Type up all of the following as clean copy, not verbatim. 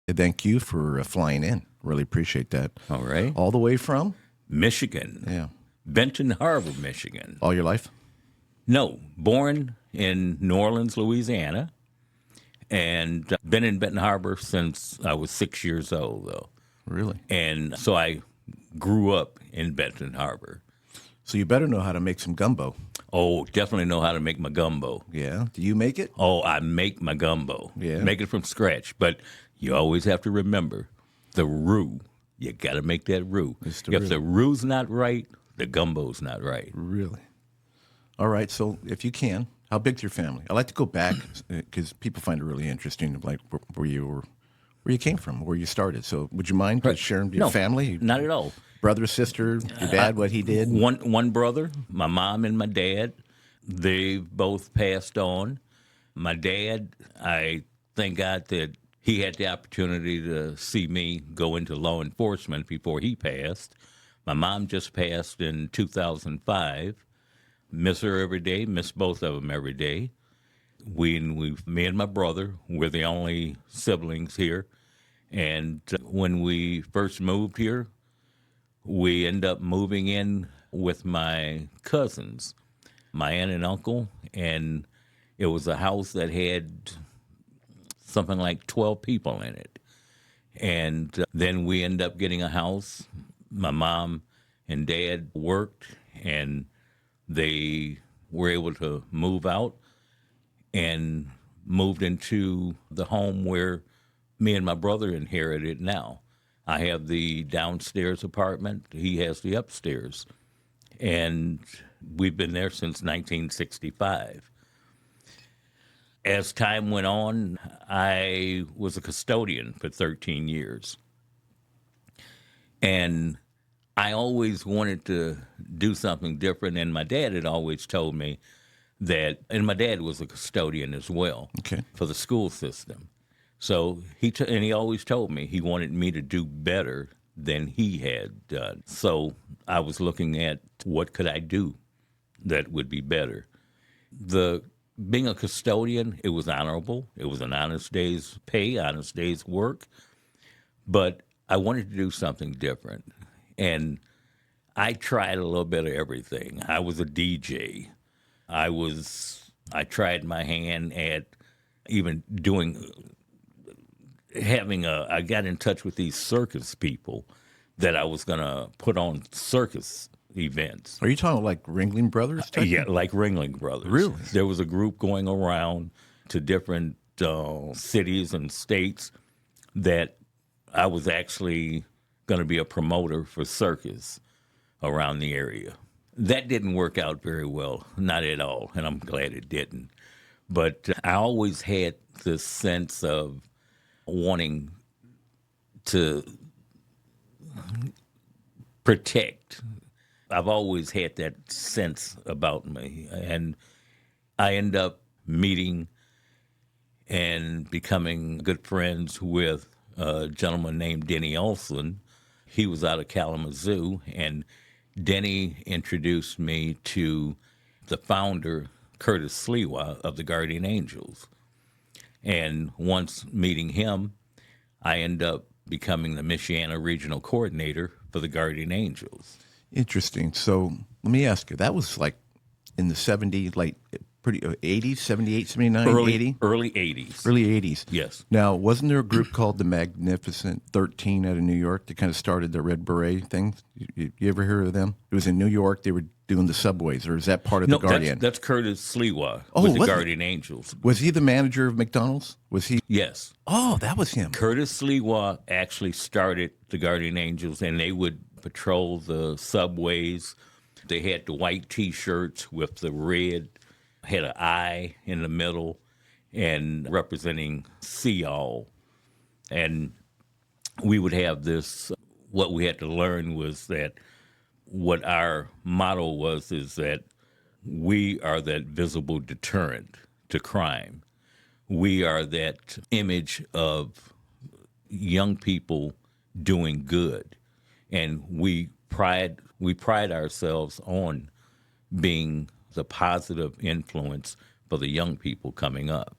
Thank you for flying in. Really appreciate that. All right. All the way from? Michigan. Yeah. Benton Harbor, Michigan. All your life? No, born in New Orleans, Louisiana, and been in Benton Harbor since I was 6 years old, though. Really? And so I grew up in Benton Harbor. So you better know how to make some gumbo. Oh, definitely know how to make my gumbo. Yeah. Do you make it? Oh, I make my gumbo. Yeah. Make it from scratch. But you always have to remember the roux. You got to make that roux. It's the roux. If the roux's not right, the gumbo's not right. Really? All right. So if you can, how big's your family? I like to go back because people find it really interesting, like where you came from, where you started. So would you mind sharing your family? Not at all. Brother, sister, your dad, what he did? One brother, my mom and my dad, they both passed on. My dad, I thank God that he had the opportunity to see me go into law enforcement before he passed. My mom just passed in 2005. Miss her every day, miss both of them every day. Me and my brother, we're the only siblings here. And when we first moved here, we ended up moving in with my cousins, my aunt and uncle, and it was a house that had something like 12 people in it. And then we ended up getting a house. My mom and dad worked, and they were able to move out and moved into the home where me and my brother inherited now. I have the downstairs apartment. He has the upstairs. And we've been there since 1965. As time went on, I was a custodian for 13 years. And I always wanted to do something different, and my dad had always told me that, and my dad was a custodian as well for the school system. So he always told me he wanted me to do better than he had done. So I was looking at what could I do that would be better. Being a custodian, it was honorable. It was an honest day's pay, honest day's work. But I wanted to do something different. And I tried a little bit of everything. I was a DJ. I tried my hand at even I got in touch with these circus people that I was going to put on circus events. Are you talking like Ringling Brothers? Yeah, like Ringling Brothers. Really? There was a group going around to different cities and states that I was actually going to be a promoter for circus around the area. That didn't work out very well, not at all, and I'm glad it didn't. But I always had this sense of wanting to protect. I've always had that sense about me, and I end up meeting and becoming good friends with a gentleman named Denny Olson. He was out of Kalamazoo, and Denny introduced me to the founder, Curtis Sliwa, of the Guardian Angels. And once meeting him, I end up becoming the Michiana Regional Coordinator for the Guardian Angels. Interesting. So let me ask you, that was like in the 70s, like pretty 80s, 78, 79, 80? Early 80s. Early 80s. Yes. Now, wasn't there a group called the Magnificent 13 out of New York that kind of started the Red Beret thing? You ever hear of them? It was in New York. They were doing the subways, or is that part of the Guardian? That's Curtis Sliwa Oh, with the was Guardian Angels. Was he the manager of McDonald's? Was he? Yes. Oh, that was him. Curtis Sliwa actually started the Guardian Angels, and they would patrol the subways. They had the white T-shirts with the red, had an eye in the middle, and representing see all. And we would have this, what we had to learn was that what our motto was is that we are that visible deterrent to crime. We are that image of young people doing good. And we pride ourselves on being the positive influence for the young people coming up.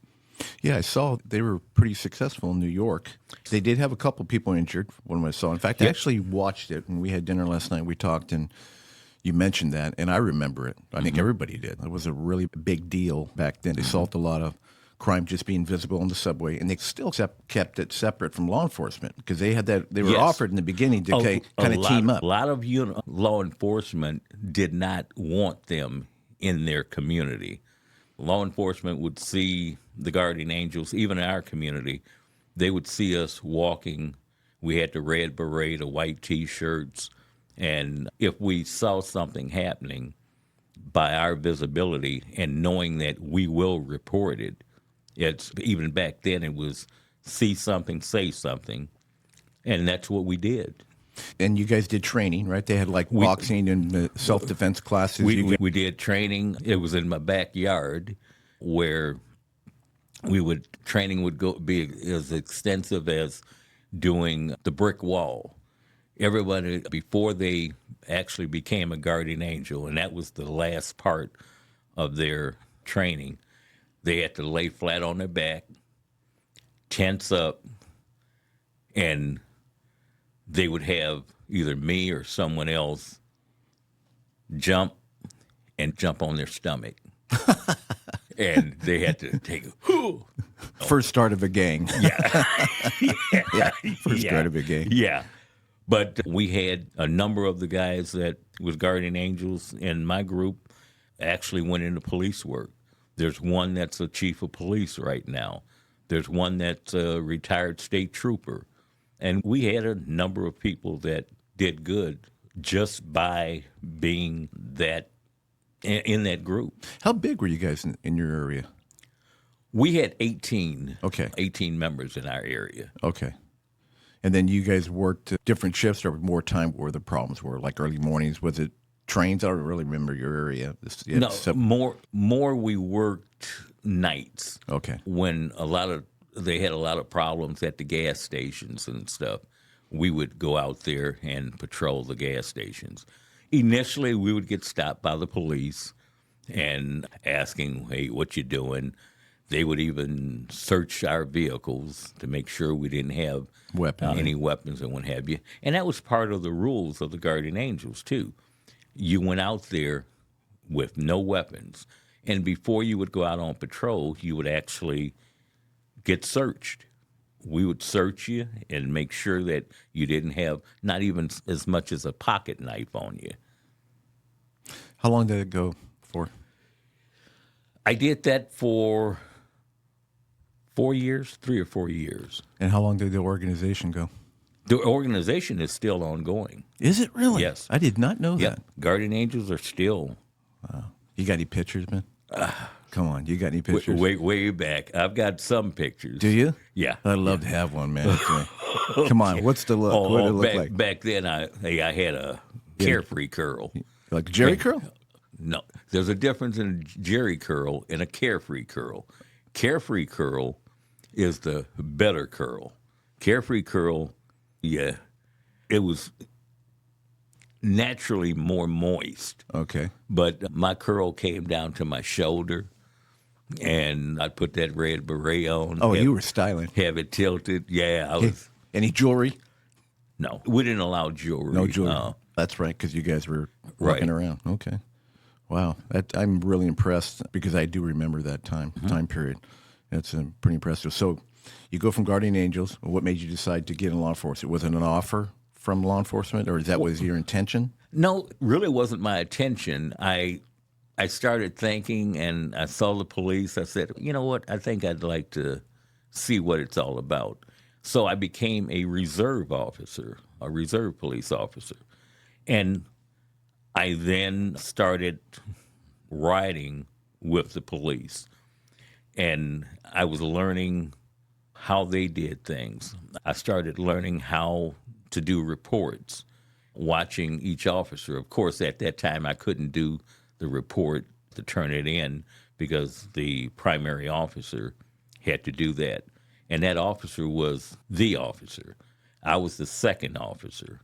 Yeah, I saw they were pretty successful in New York. They did have a couple people injured, one of them I saw. In fact, I actually watched it when we had dinner last night. We talked, and you mentioned that, and I remember it. I think everybody did. It was a really big deal back then. They solved a lot of crime just being visible on the subway, and they still kept it separate from law enforcement because they had that. They were offered in the beginning to kind of team up. A lot of law enforcement did not want them in their community. Law enforcement would see the guardian angels, even in our community. They would see us walking. We had the red beret, the white T-shirts, and if we saw something happening, by our visibility and knowing that we will report it, it's even back then it was see something, say something, and that's what we did. And you guys did training, right? They had like boxing and self-defense classes. We did training. It was in my backyard where training would be as extensive as doing the brick wall. Everybody, before they actually became a guardian angel, and that was the last part of their training, they had to lay flat on their back, tense up, and they would have either me or someone else jump on their stomach. And they had to take first start of a gang. Yeah. First start of a gang. Yeah. But we had a number of the guys that was guardian angels in my group actually went into police work. There's one that's a chief of police right now. There's one that's a retired state trooper. And we had a number of people that did good just by being that in that group. How big were you guys in your area? We had 18. Okay. 18 members in our area. Okay. And then you guys worked different shifts or more time where the problems were, like early mornings. Was it trains? I don't really remember your area. More we worked nights. Okay. When they had a lot of problems at the gas stations and stuff, we would go out there and patrol the gas stations. Initially, we would get stopped by the police and asking, hey, what you doing? They would even search our vehicles to make sure we didn't have any weapons and what have you. And that was part of the rules of the Guardian Angels, too. You went out there with no weapons. And before you would go out on patrol, you would actually get searched. We would search you and make sure that you didn't have not even as much as a pocket knife on you. How long did it go for? I did that for 4 years, 3 or 4 years. And how long did the organization go? The organization is still ongoing. Is it really? Yes. I did not know that. Guardian Angels are still. Wow. You got any pictures, man? Come on. You got any pictures? Way back. I've got some pictures. Do you? Yeah. I'd love to have one, man. Come on. What's the look? What did it look like? Back then, I had a carefree curl. Like a Jerry curl? No. There's a difference in a Jerry curl and a carefree curl. Carefree curl is the better curl. Carefree curl, yeah, it was naturally more moist. Okay. But my curl came down to my shoulder, and I'd put that red beret on. Oh, you were styling. Have it tilted. Yeah, I was. Any jewelry? No, we didn't allow jewelry. No jewelry. That's right, because you guys were walking around. Okay. Wow. I'm really impressed because I do remember that time period. It's pretty impressive. So you go from Guardian Angels. What made you decide to get in law enforcement? Was it an offer from law enforcement, or was your intention? No, really wasn't my intention. I started thinking, and I saw the police. I said, you know what? I think I'd like to see what it's all about. So I became a reserve officer, a reserve police officer. And I then started riding with the police. And I was learning how they did things. I started learning how to do reports, watching each officer. Of course, at that time, I couldn't do the report to turn it in because the primary officer had to do that. And that officer was the officer. I was the second officer.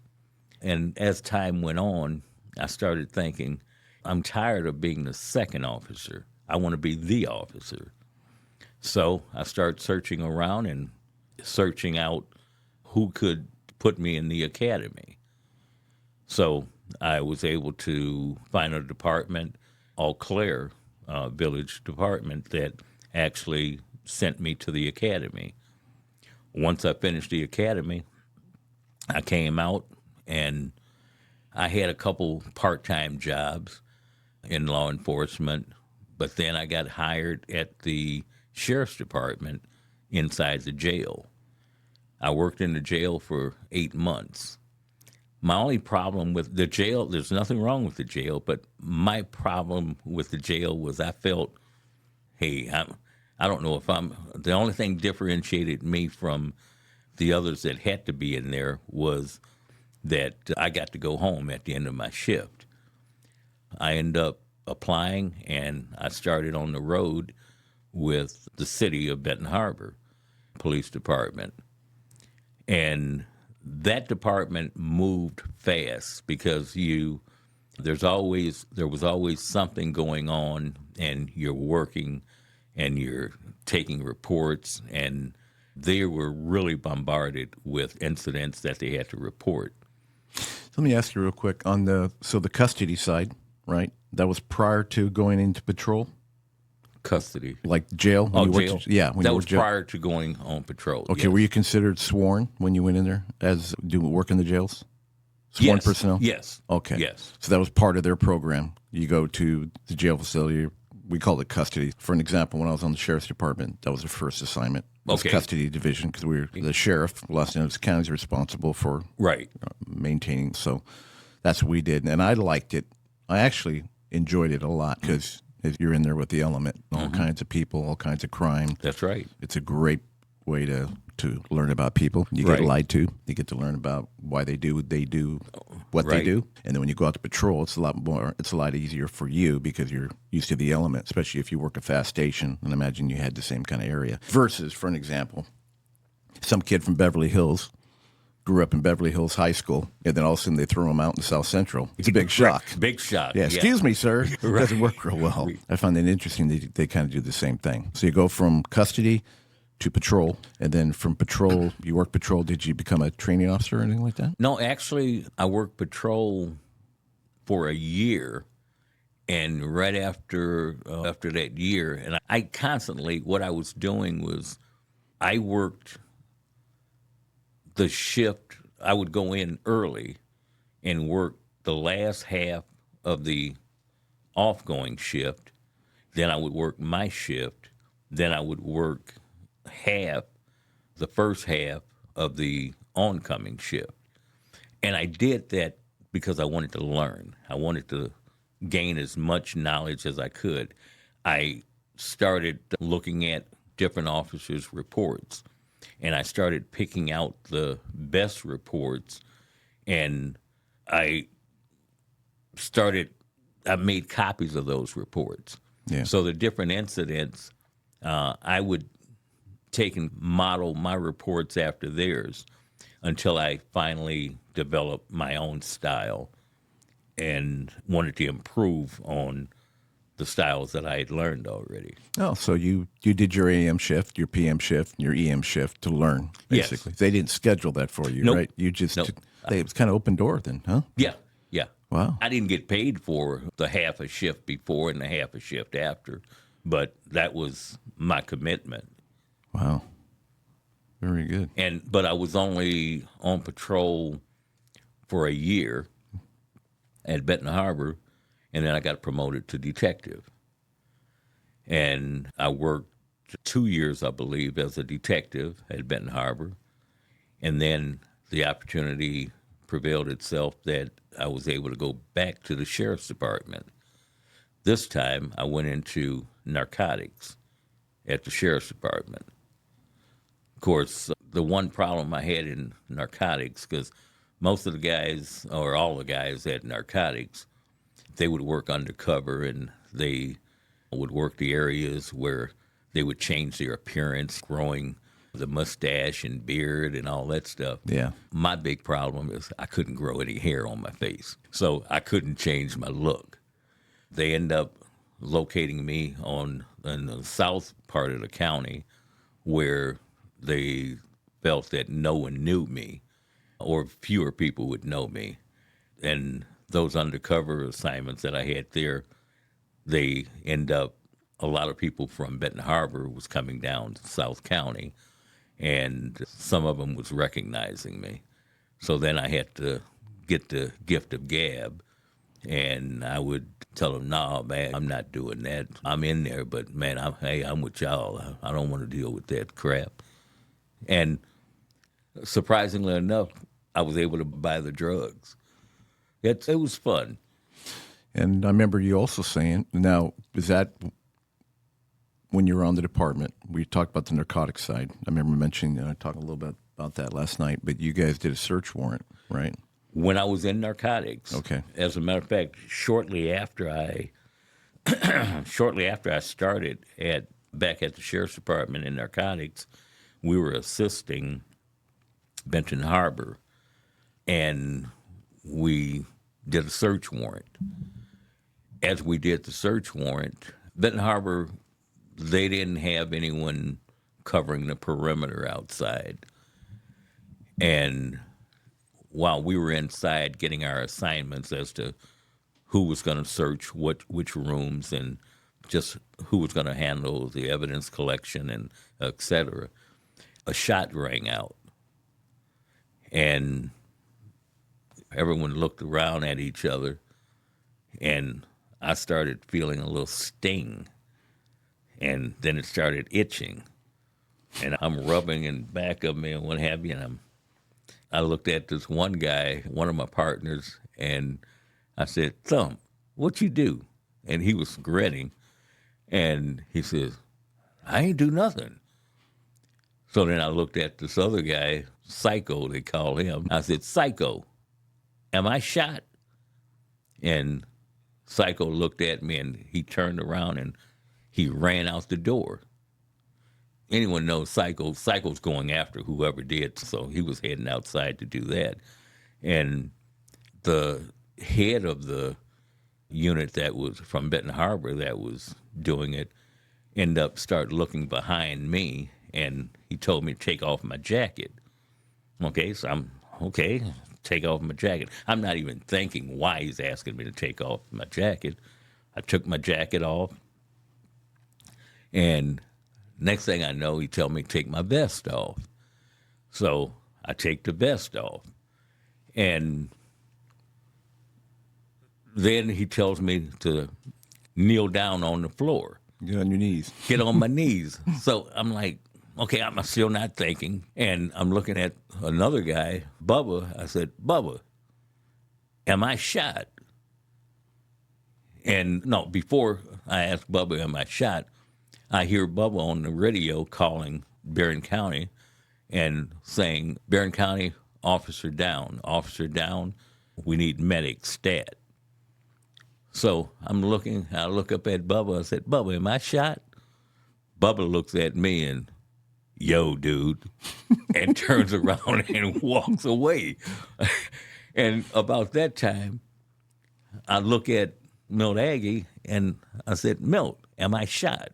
And as time went on, I started thinking, I'm tired of being the second officer. I want to be the officer. So I started searching around and searching out who could put me in the academy. So I was able to find a department, Eau Claire Village Department, that actually sent me to the academy. Once I finished the academy, I came out and I had a couple part-time jobs in law enforcement, but then I got hired at the sheriff's department inside the jail. I worked in the jail for 8 months. My only problem with the jail, there's nothing wrong with the jail, but my problem with the jail was I felt, hey, I don't know if the only thing differentiated me from the others that had to be in there was that I got to go home at the end of my shift. I ended up applying, and I started on the road with the city of Benton Harbor Police Department. And that department moved fast because there was always something going on, and you're working and you're taking reports, and they were really bombarded with incidents that they had to report. Let me ask you real quick on the custody side, right? That was prior to going into patrol? Custody. Like jail? Jail. When that was prior to going on patrol. Okay, yes. Were you considered sworn when you went in there as work in the jails? Sworn yes. personnel? Yes. Okay. Yes. So that was part of their program. You go to the jail facility. We called it custody. For an example, when I was on the sheriff's department, that was the first assignment. It was custody division because the sheriff, Los Angeles County, is responsible for maintaining. So that's what we did, and I liked it. I actually enjoyed it a lot because you're in there with the element, all kinds of people, all kinds of crime. That's right. It's a great way to learn about people. You get lied to. You get to learn about why they do what they do. And then when you go out to patrol, it's a lot easier for you because you're used to the element, especially if you work a fast station. And imagine you had the same kind of area. Versus, for an example, some kid from Beverly Hills grew up in Beverly Hills High School, and then all of a sudden they throw him out in South Central. It's a big shock. Big shock. Yeah, excuse me, sir. It doesn't work real well. I find that interesting. They kind of do the same thing. So you go from custody to patrol, and then from patrol, you work patrol. Did you become a training officer or anything like that? No, actually, I worked patrol for a year, and right after that year, and I constantly, what I was doing was I worked the shift. I would go in early and work the last half of the off-going shift. Then I would work my shift. Then I would work the first half of the oncoming shift. And I did that because I wanted to learn. I wanted to gain as much knowledge as I could. I started looking at different officers' reports, and I started picking out the best reports, and I made copies of those reports. Yeah. So the different incidents, I would take and model my reports after theirs until I finally developed my own style and wanted to improve on the styles that I had learned already. Oh, so you did your AM shift, your PM shift, and your EM shift to learn, basically. Yes. They didn't schedule that for you, Nope. right? You just, Nope. It was kind of open door then, huh? Yeah. Wow. I didn't get paid for the half a shift before and the half a shift after, but that was my commitment. Wow. Very good. But I was only on patrol for a year at Benton Harbor, and then I got promoted to detective. And I worked 2 years, I believe, as a detective at Benton Harbor. And then the opportunity prevailed itself that I was able to go back to the sheriff's department. This time I went into narcotics at the sheriff's department. Of course, the one problem I had in narcotics, because most of the guys, or all the guys at narcotics, they would work undercover, and they would work the areas where they would change their appearance, growing the mustache and beard and all that stuff. Yeah. My big problem is I couldn't grow any hair on my face, so I couldn't change my look. They end up locating me on in the south part of the county where they felt that no one knew me or fewer people would know me. And those undercover assignments that I had there, they end up, a lot of people from Benton Harbor was coming down to South County, and some of them was recognizing me. So then I had to get the gift of gab, and I would tell them, "No, man, I'm not doing that. I'm in there, but man, I'm with y'all. I don't want to deal with that crap." And surprisingly enough, I was able to buy the drugs. It was fun. And I remember you also saying, now, is that when you were on the department, we talked about the narcotics side. I remember mentioning, talking a little bit about that last night, but you guys did a search warrant, right? When I was in narcotics. Okay. As a matter of fact, shortly after I started back at the Sheriff's Department in narcotics, we were assisting Benton Harbor, and we did a search warrant. As we did the search warrant, Benton Harbor, they didn't have anyone covering the perimeter outside. And while we were inside getting our assignments as to who was going to search which rooms and just who was going to handle the evidence collection and et cetera, a shot rang out. And everyone looked around at each other, and I started feeling a little sting. And then it started itching. And I'm rubbing in back of me and what have you, and I looked at this one guy, one of my partners, and I said, "Thumb, what you do?" And he was grinning, and he says, "I ain't do nothing." So then I looked at this other guy, Psycho, they call him. I said, "Psycho, am I shot?" And Psycho looked at me, and he turned around, and he ran out the door. Anyone knows Psycho's going after whoever did, so he was heading outside to do that. And the head of the unit that was from Benton Harbor that was doing it ended up start looking behind me, and he told me to take off my jacket. Okay, so I'm, okay, take off my jacket. I'm not even thinking why he's asking me to take off my jacket. I took my jacket off, and next thing I know, he told me to take my vest off. So I take the vest off. And then he tells me to kneel down on the floor. Get on your knees. Get on my knees. So I'm like, okay, I'm still not thinking. And I'm looking at another guy, Bubba. I said, "Bubba, am I shot?" And no, before I asked Bubba, am I shot, I hear Bubba on the radio calling Barron County and saying, "Barron County, officer down, we need medic stat." So I look up at Bubba, I said, "Bubba, am I shot?" Bubba looks at me and, "Yo, dude," and turns around and walks away. And about that time, I look at Milt Aggie and I said, "Milt, am I shot?"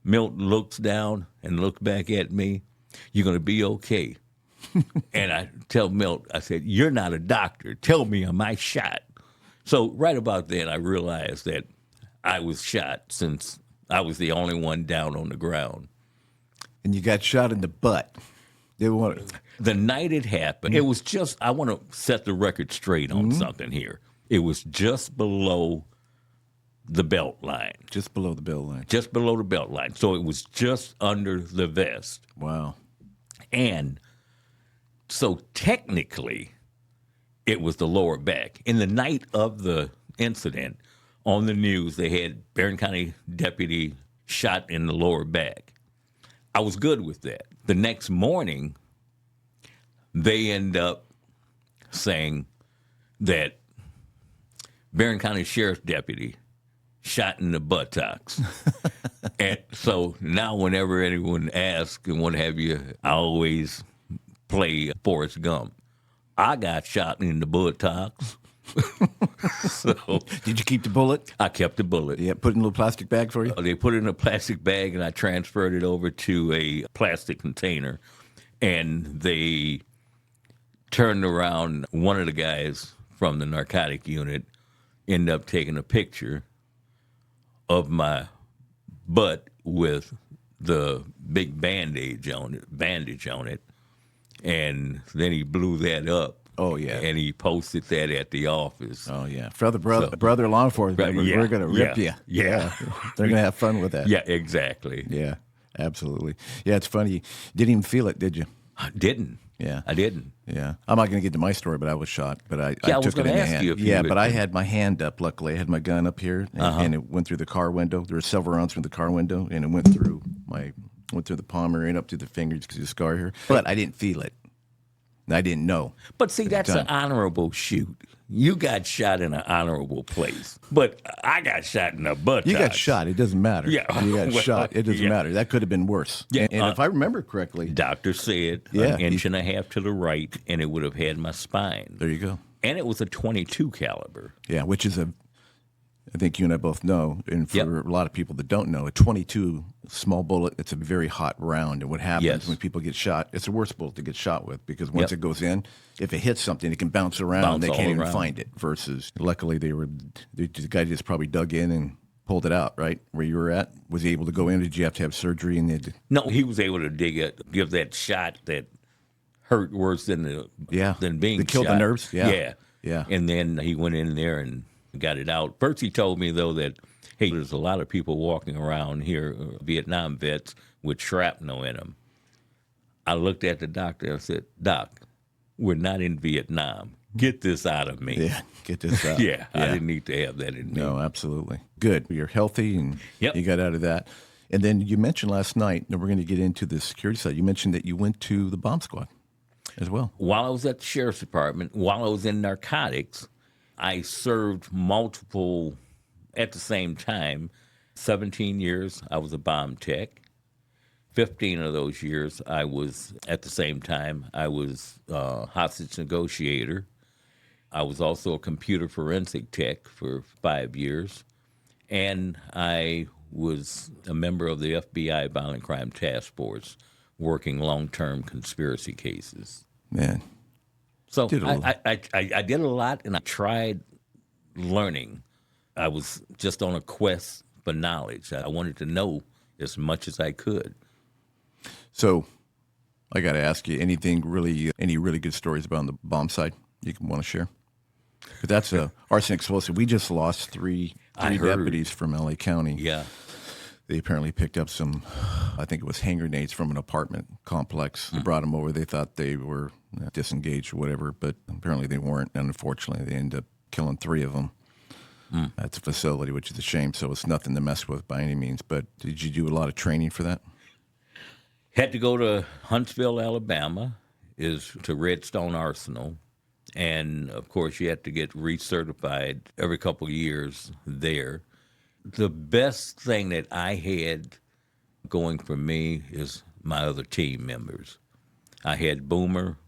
Milt looks down and looks back at me. "You're going to be okay." And I tell Milt, I said, "You're not a doctor. Tell me, am I shot?" So right about then, I realized that I was shot since I was the only one down on the ground. And you got shot in the butt. The night it happened, it was just, I want to set the record straight on something here. It was just below the belt line. Just below the belt line. Just below the belt line. So it was just under the vest. Wow. And so technically, it was the lower back. In the night of the incident, on the news, they had Barron County deputy shot in the lower back. I was good with that. The next morning, they end up saying that Barron County Sheriff's deputy shot in the buttocks. And so now whenever anyone asks and what have you, I always play Forrest Gump. I got shot in the buttocks. So Did you keep the bullet? I kept the bullet. Yeah, put it in a little plastic bag for you? They put it in a plastic bag, and I transferred it over to a plastic container. And they turned around. One of the guys from the narcotic unit ended up taking a picture of my butt with the big bandage on it. And then he blew that up. Oh, yeah. And he posted that at the office. Oh, yeah. Brother law enforcement, Right, yeah, we're going to rip you. Yeah. They're going to have fun with that. Yeah, exactly. Yeah, absolutely. Yeah, it's funny. You didn't even feel it, did you? I didn't. Yeah. I didn't. Yeah. I'm not going to get to my story, but I was shot. But I was took it gonna in the ask hand. you if you Yeah, would- but I had my hand up, luckily. I had my gun up here, and it went through the car window. There were several rounds through the car window, and it went through the palm area and up to the fingers because of the scar here. But I didn't feel it. I didn't know. But see, that's an honorable shoot. You got shot in an honorable place. But I got shot in a butt. You got shot. It doesn't matter. Yeah. You got Well, shot. It doesn't yeah. matter. That could have been worse. Yeah. And if I remember correctly, Doctor said Yeah, an inch and a half to the right, and it would have had my spine. there you go. And it was a .22 caliber. Yeah, which is I think you and I both know, and for Yep. a lot of people that don't know, a .22 small bullet, it's a very hot round. And what happens Yes. when people get shot, it's the worst bullet to get shot with because once Yep. it goes in, if it hits something, it can bounce around. Bounce They all can't even around. find it. Versus, luckily, the guy just probably dug in and pulled it out, right? Where you were at? Was he able to go in? Did you have to have surgery? And No, he was able to give that shot that hurt worse than being That killed the shot. nerves? Yeah. Yeah. And then he went in there and got it out. First, he told me, though, that, hey, there's a lot of people walking around here, Vietnam vets, with shrapnel in them. I looked at the doctor and said, Doc, we're not in Vietnam. Get this out of me. Yeah, get this out. Yeah, I didn't need to have that in me. No, absolutely. Good. You're healthy and Yep. you got out of that. And then you mentioned last night, and we're going to get into the security side, you mentioned that you went to the bomb squad as well. While I was at the sheriff's department, while I was in narcotics, I served multiple at the same time. 17 years, I was a bomb tech. 15 of those years, I was, at the same time, I was a hostage negotiator. I was also a computer forensic tech for 5 years. And I was a member of the FBI Violent Crime Task Force, working long-term conspiracy cases. Man. So Did a little. I did a lot, and I tried learning. I was just on a quest for knowledge. I wanted to know as much as I could. So I got to ask you, any really good stories about on the bomb side you want to share? 'Cause that's a arson explosive. We just lost three I heard. deputies from LA County. Yeah. They apparently picked up some, I think it was hand grenades from an apartment complex. They brought them over. They thought they were disengaged or whatever, but apparently they weren't. And unfortunately, they ended up killing 3 of them at the facility, which is a shame. So it's nothing to mess with by any means. But did you do a lot of training for that? Had to go to Huntsville, Alabama, is to Redstone Arsenal. And, of course, you had to get recertified every couple of years there. The best thing that I had going for me is my other team members. I had Boomer,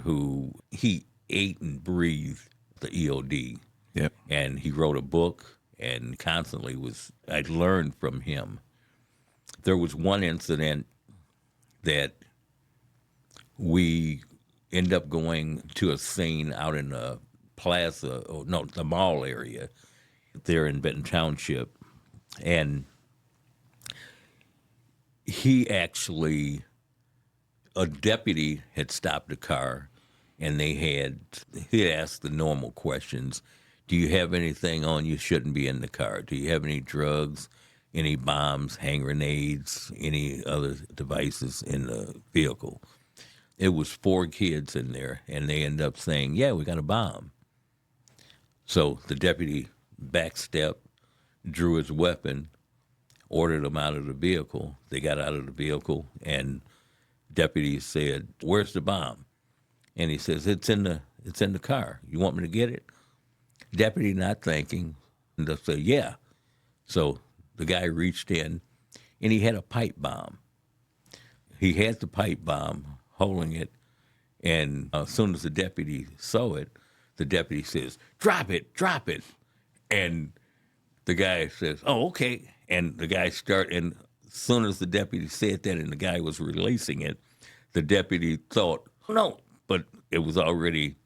who he ate and breathed the EOD. Yep. And he wrote a book and constantly I learned from him. There was one incident that we end up going to a scene out in the the mall area there in Benton Township. And a deputy had stopped the car, and he had asked the normal questions. Do you have anything on you shouldn't be in the car? Do you have any drugs, any bombs, hand grenades, any other devices in the vehicle? It was 4 kids in there, and they ended up saying, yeah, we got a bomb. So the deputy backstepped, drew his weapon, ordered them out of the vehicle. They got out of the vehicle, and deputy said, where's the bomb? And he says, it's in the car. You want me to get it? Deputy, not thinking, and they said, yeah. So the guy reached in, and he had a pipe bomb. He had the pipe bomb, holding it, and as soon as the deputy saw it, the deputy says, drop it. And the guy says, oh, okay. And the guy and as soon as the deputy said that and the guy was releasing it, the deputy thought, no, but it was already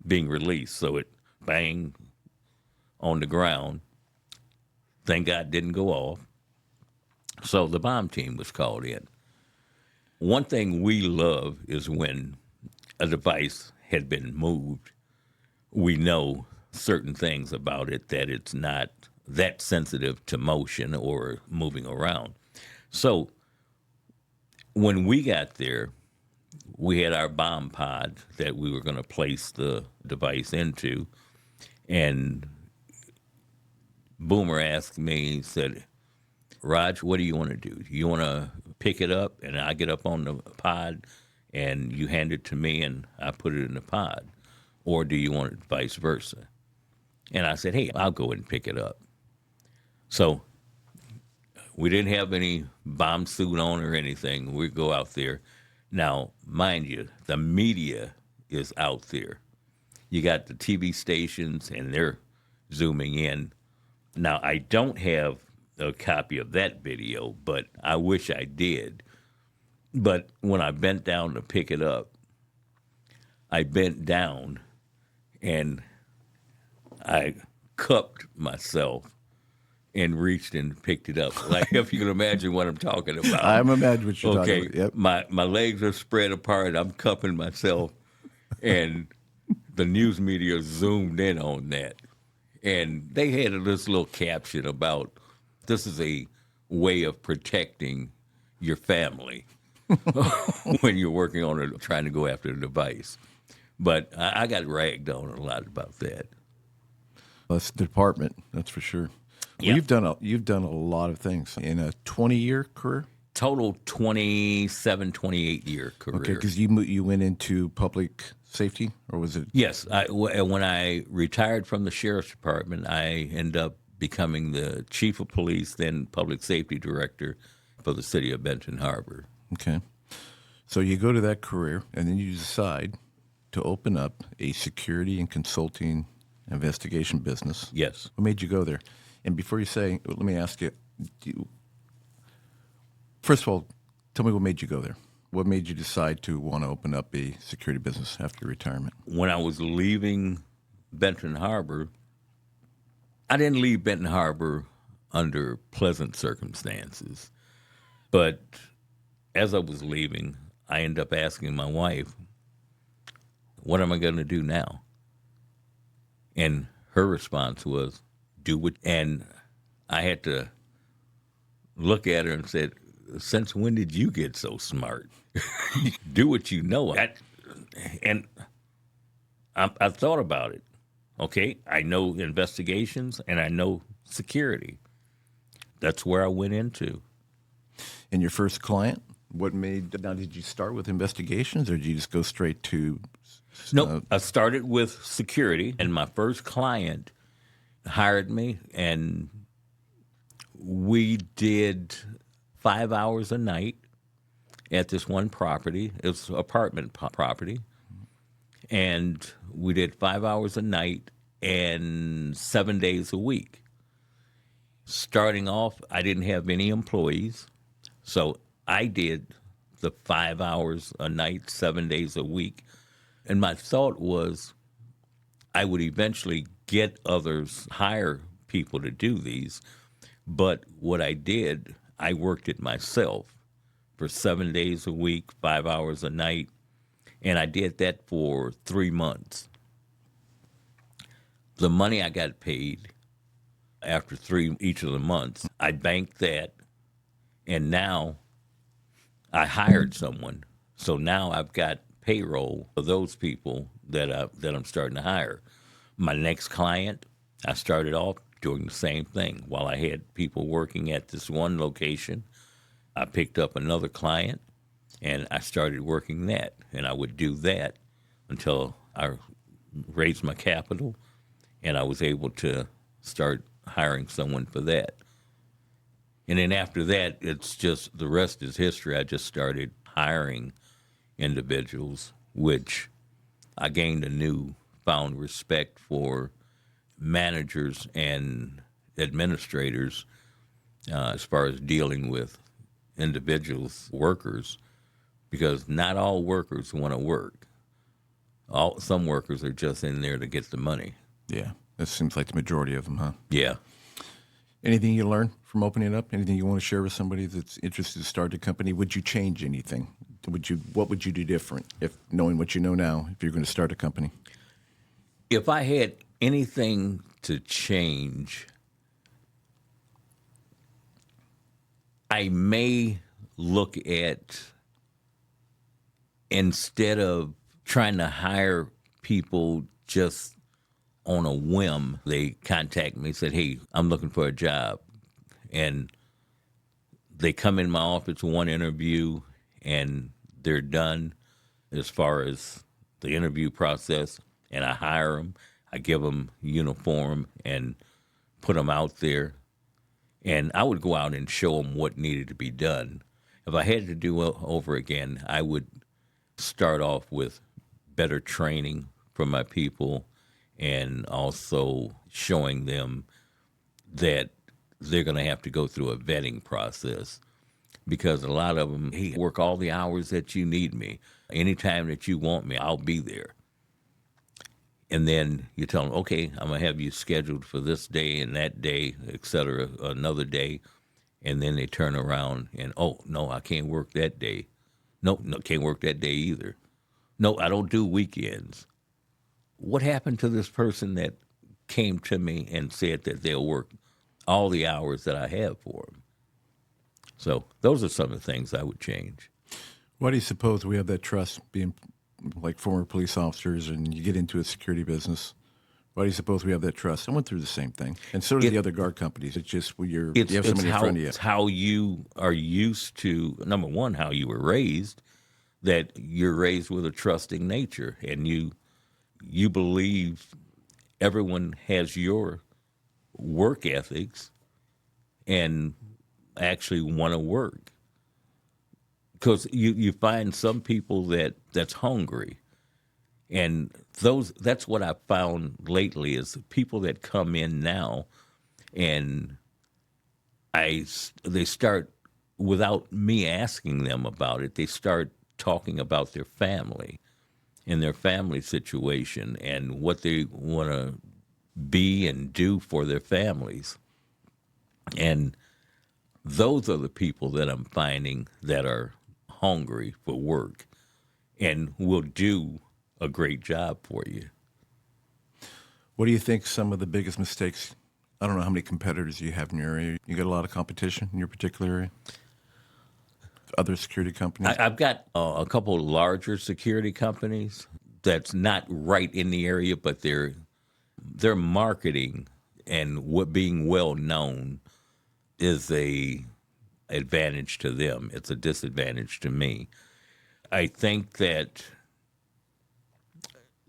being released. So it banged on the ground. Thank God it didn't go off. So the bomb team was called in. One thing we love is when a device had been moved, we know certain things about it, that it's not that sensitive to motion or moving around. So when we got there, we had our bomb pod that we were going to place the device into, and Boomer asked me, he said, Raj, what do you want to do? You want to pick it up and I get up on the pod and you hand it to me and I put it in the pod? Or do you want it vice versa? And I said, hey, I'll go ahead and pick it up. So we didn't have any bomb suit on or anything. We go out there. Now, mind you, the media is out there. You got the TV stations and they're zooming in. Now, I don't have a copy of that video, but I wish I did. But when I bent down to pick it up, I bent down and I cupped myself and reached and picked it up. Like, if you can imagine what I'm talking about. I'm imagining what you're talking about. Yep. My legs are spread apart. I'm cupping myself, and the news media zoomed in on that. And they had this little caption about, this is a way of protecting your family when you're working on it, trying to go after the device. But I got ragged on a lot about that. That's the department, that's for sure. Yeah. Well, you've done a lot of things in a 20-year career? Total 27, 28-year career. Okay, because you went into public safety, or was it? Yes. When I retired from the sheriff's department, I ended up becoming the chief of police, then public safety director for the city of Benton Harbor. Okay. So you go to that career, and then you decide to open up a security and consulting investigation business. Yes. What made you go there? And before you say, let me ask you, first of all, tell me what made you go there. What made you decide to want to open up a security business after retirement? When I was leaving Benton Harbor, I didn't leave Benton Harbor under pleasant circumstances. But as I was leaving, I ended up asking my wife, what am I going to do now? And her response was, do what. And I had to look at her and said, since when did you get so smart? Do what you know. And I thought about it. Okay, I know investigations and I know security. That's where I went into. And your first client, now did you start with investigations or did you just go straight to? No, I started with security, and my first client hired me, and we did 5 hours a night at this one property. It was an apartment property, and we did 5 hours a night and 7 days a week. Starting off, I didn't have any employees, so I did the 5 hours a night, 7 days a week. And my thought was I would eventually get others, hire people to do these. But what I did, I worked it myself for 7 days a week, 5 hours a night. And I did that for 3 months. The money I got paid after each of the months, I banked that. And now I hired someone. So now I've got payroll for those people that I'm starting to hire. My next client, I started off doing the same thing. While I had people working at this one location, I picked up another client, and I started working that. And I would do that until I raised my capital, and I was able to start hiring someone for that. And then after that, it's just the rest is history. I just started hiring individuals, which I gained a new found respect for managers and administrators as far as dealing with individuals, workers, because not all workers want to work. Some workers are just in there to get the money. Yeah, that seems like the majority of them, huh? Yeah. Anything you learned from opening it up? Anything you want to share with somebody that's interested to start a company? Would you change anything? What would you do different if knowing what you know now, if you're going to start a company? If I had anything to change, I may look at, instead of trying to hire people just on a whim, they contact me and said, hey, I'm looking for a job. And they come in my office, one interview, and they're done as far as the interview process, and I hire them. I give them uniform and put them out there. And I would go out and show them what needed to be done. If I had to do it over again, I would start off with better training for my people and also showing them that they're going to have to go through a vetting process, because a lot of them, hey, work all the hours that you need me. Anytime that you want me, I'll be there. And then you tell them, okay, I'm going to have you scheduled for this day and that day, et cetera, another day. And then they turn around and, oh, no, I can't work that day. No, can't work that day either. No, I don't do weekends. What happened to this person that came to me and said that they'll work all the hours that I have for them? So those are some of the things I would change. Why do you suppose we have that trust, being like former police officers, and you get into a security business? Why do you suppose we have that trust? I went through the same thing, and so do the other guard companies. It's just you have somebody in front of you. It's how you are used to, number one, how you were raised, that you're raised with a trusting nature, and you believe everyone has your work ethics and actually want to work. Because you find some people that's hungry. And that's what I found lately, is the people that come in now, and they start, without me asking them about it, they start talking about their family and their family situation and what they want to be and do for their families. And those are the people that I'm finding that are hungry for work and will do a great job for you. What do you think some of the biggest mistakes? I don't know how many competitors you have in your area. You got a lot of competition in your particular area? Other security companies? I've got a couple of larger security companies that's not right in the area, but their marketing and what being well known is a advantage to them. It's a disadvantage to me. I think that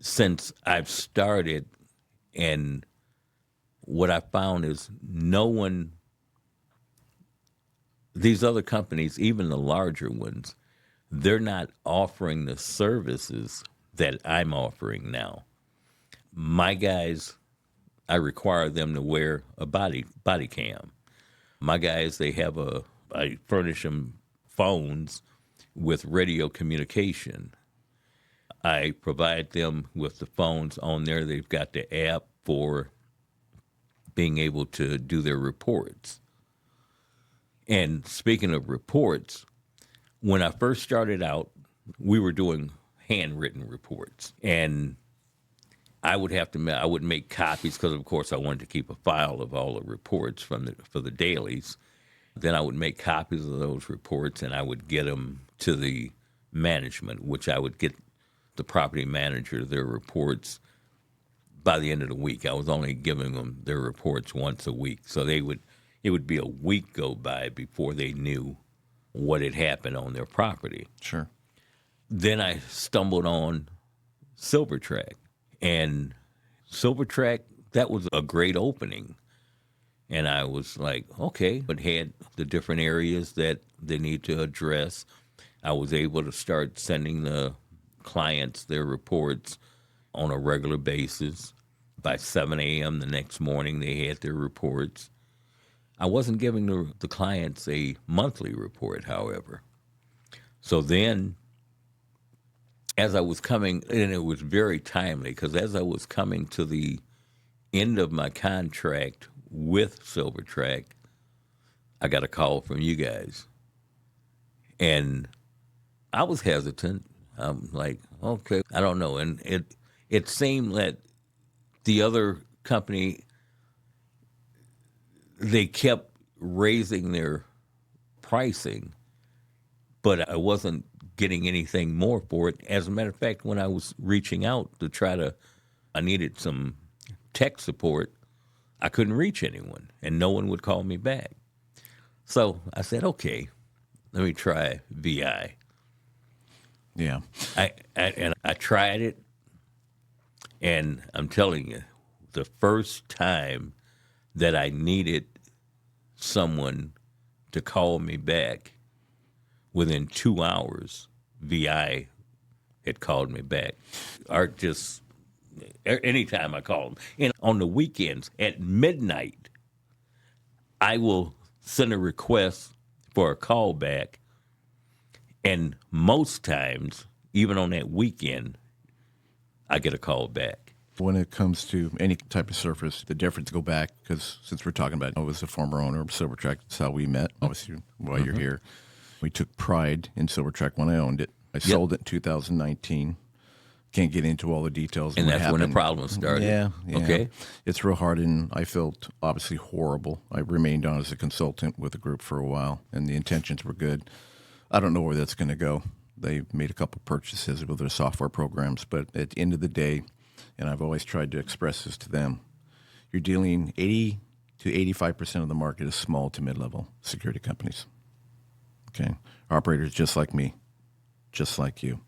since I've started, and what I found is these other companies, even the larger ones, they're not offering the services that I'm offering now. My guys, I require them to wear a body cam. My guys, I furnish them phones with radio communication. I provide them with the phones on there. They've got the app for being able to do their reports. And speaking of reports, when I first started out, we were doing handwritten reports. And I would make copies, because, of course, I wanted to keep a file of all the reports for the dailies. Then I would make copies of those reports, and I would get them to the management, which I would get the property manager their reports by the end of the week. I was only giving them their reports once a week. So it would be a week go by before they knew what had happened on their property. Sure. Then I stumbled on SilverTrack. And SilverTrack, that was a great opening. And I was like, okay, but had the different areas that they need to address. I was able to start sending the clients their reports on a regular basis. By 7 a.m. the next morning, they had their reports. I wasn't giving the clients a monthly report, however. So then, as I was coming, and it was very timely, because as I was coming to the end of my contract with SilverTrack, I got a call from you guys. And I was hesitant. I'm like, okay, I don't know. And it seemed that the other company, they kept raising their pricing, but I wasn't getting anything more for it. As a matter of fact, when I was reaching out I needed some tech support, I couldn't reach anyone, and no one would call me back. So I said, okay, let me try VI. Yeah. I tried it, and I'm telling you, the first time that I needed someone to call me back, within 2 hours, VI had called me back. Art just, anytime I call them. And on the weekends, at midnight, I will send a request for a call back. And most times, even on that weekend, I get a call back. When it comes to any type of surface, the difference go back, because since we're talking about, I was the former owner of SilverTrack, that's how we met, obviously, while you're here. We took pride in SilverTrack when I owned it. I sold it in 2019. Can't get into all the details. And that's when the problem started. Yeah. Okay. It's real hard, and I felt obviously horrible. I remained on as a consultant with the group for a while, and the intentions were good. I don't know where that's going to go. They made a couple purchases with their software programs, but at the end of the day, and I've always tried to express this to them, you're dealing 80 to 85% of the market is small to mid-level security companies. Okay, operators just like me, just like you.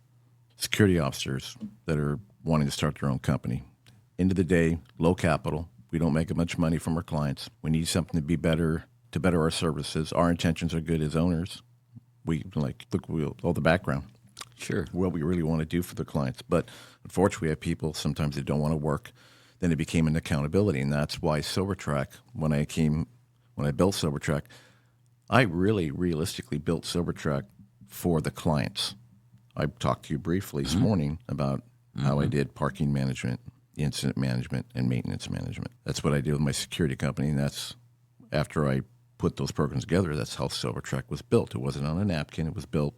Security officers that are wanting to start their own company. End of the day, low capital. We don't make much money from our clients. We need something to be better, to better our services. Our intentions are good as owners. We look all the background. Sure. What we really want to do for the clients. But unfortunately, we have people sometimes that don't want to work. Then it became an accountability, and that's why SilverTrack, when I built SilverTrack, I really realistically built SilverTrack for the clients. I talked to you briefly this morning about how I did parking management, incident management, and maintenance management. That's what I did with my security company, and that's after I put those programs together, that's how SilverTrack was built. It wasn't on a napkin. It was built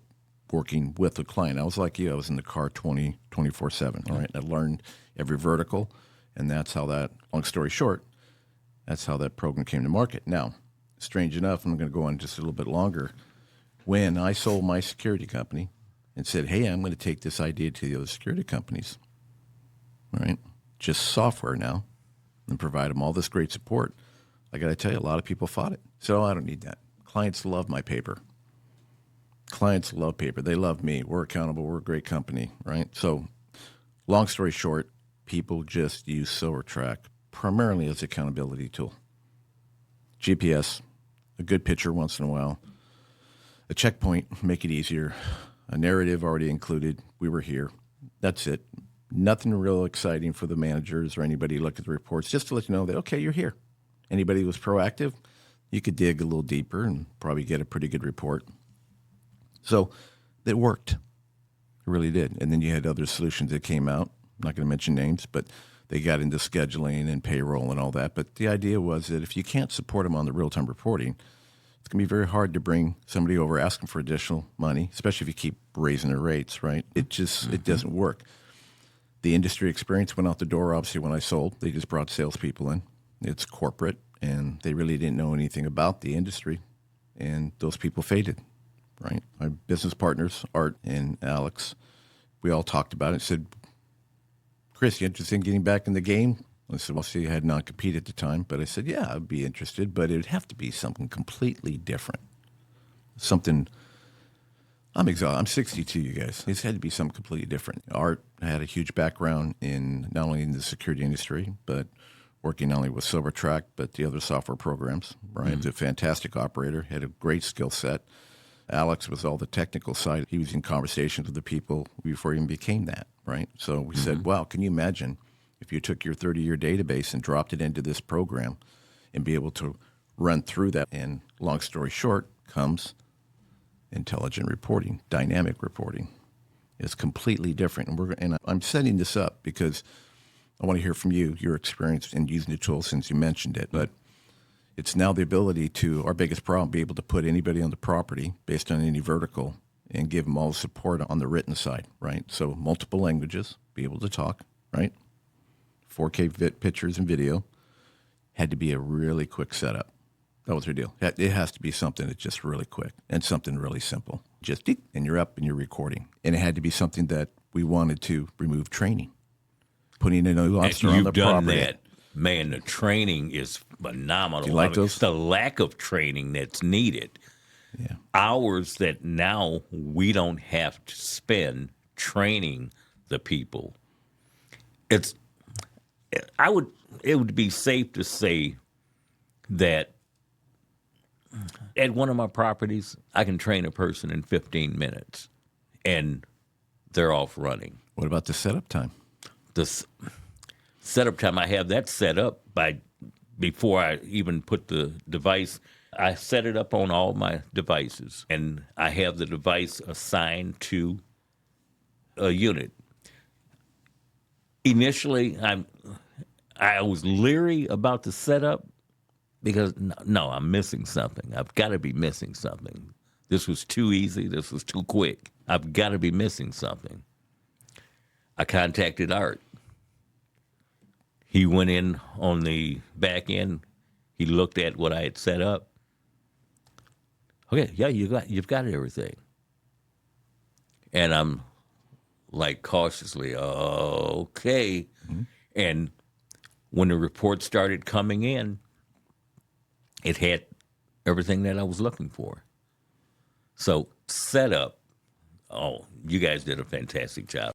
working with the client. I was like you. I was in the car 24/7, all right? I learned every vertical, and that's how that, long story short, that's how that program came to market. Now, strange enough, I'm going to go on just a little bit longer. When I sold my security company and said, hey, I'm going to take this idea to the other security companies, all right, just software now, and provide them all this great support, I got to tell you, a lot of people fought it. So I don't need that. Clients love my paper. Clients love paper. They love me. We're accountable. We're a great company, right? So long story short, people just use SilverTrack primarily as an accountability tool. GPS, a good picture once in a while, a checkpoint, make it easier, a narrative already included, we were here. That's it. Nothing real exciting for the managers or anybody who looked at the reports, just to let you know that, okay, you're here. Anybody who was proactive, you could dig a little deeper and probably get a pretty good report. So it worked. It really did. And then you had other solutions that came out. I'm not going to mention names, but they got into scheduling and payroll and all that. But the idea was that if you can't support them on the real-time reporting, it's going to be very hard to bring somebody over asking for additional money, especially if you keep raising their rates, right? It just it doesn't work. The industry experience went out the door, obviously, when I sold. They just brought salespeople in. It's corporate, and they really didn't know anything about the industry, and those people faded, right? My business partners, Art and Alex, we all talked about it and said, Chris, you interested in getting back in the game? I said, well, see, I had non-compete at the time, but I said, yeah, I'd be interested, but it would have to be something completely different. Something, I'm exhausted. I'm 62, you guys. It's had to be something completely different. Art had a huge background in not only in the security industry, but working not only with SilverTrack, but the other software programs, right? He's a fantastic operator, had a great skill set. Alex was all the technical side. He was in conversations with the people before he even became that, right? So we said, wow, can you imagine if you took your 30-year database and dropped it into this program and be able to run through that? And long story short comes intelligent reporting, dynamic reporting. It's completely different. And I'm setting this up because I want to hear from you, your experience in using the tool since you mentioned it. But it's now the ability to, our biggest problem, be able to put anybody on the property based on any vertical and give them all support on the written side, right? So multiple languages, be able to talk, right? 4K pictures and video. Had to be a really quick setup. That was their deal. It has to be something that's just really quick and something really simple. Just ding, and you're up and you're recording. And it had to be something that we wanted to remove training. Putting a new officer on the property. You've done that. Man, the training is phenomenal. Do you like those? The lack of training that's needed. Yeah. Hours that now we don't have to spend training the people. It would be safe to say that at one of my properties, I can train a person in 15 minutes, and they're off running. What about the setup time? The setup time, I have that set up before I even put the device. I set it up on all my devices, and I have the device assigned to a unit. Initially, I was leery about the setup because, no, I'm missing something. I've got to be missing something. This was too easy. This was too quick. I've got to be missing something. I contacted Art. He went in on the back end. He looked at what I had set up. Okay, yeah, you've got everything. And I'm like cautiously, okay. Mm-hmm. And when the report started coming in, it had everything that I was looking for. So setup, you guys did a fantastic job.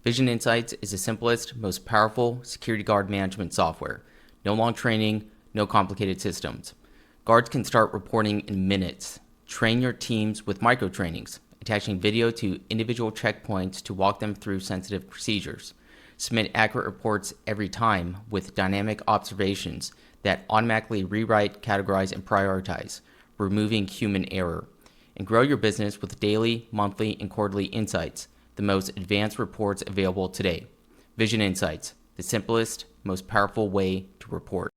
Vision InSites is the simplest, most powerful security guard management software. No long training, no complicated systems. Guards can start reporting in minutes. Train your teams with micro trainings, attaching video to individual checkpoints to walk them through sensitive procedures. Submit accurate reports every time with dynamic observations that automatically rewrite, categorize, and prioritize, removing human error. And grow your business with daily, monthly, and quarterly insights, the most advanced reports available today. Vision InSites, the simplest, most powerful way to report.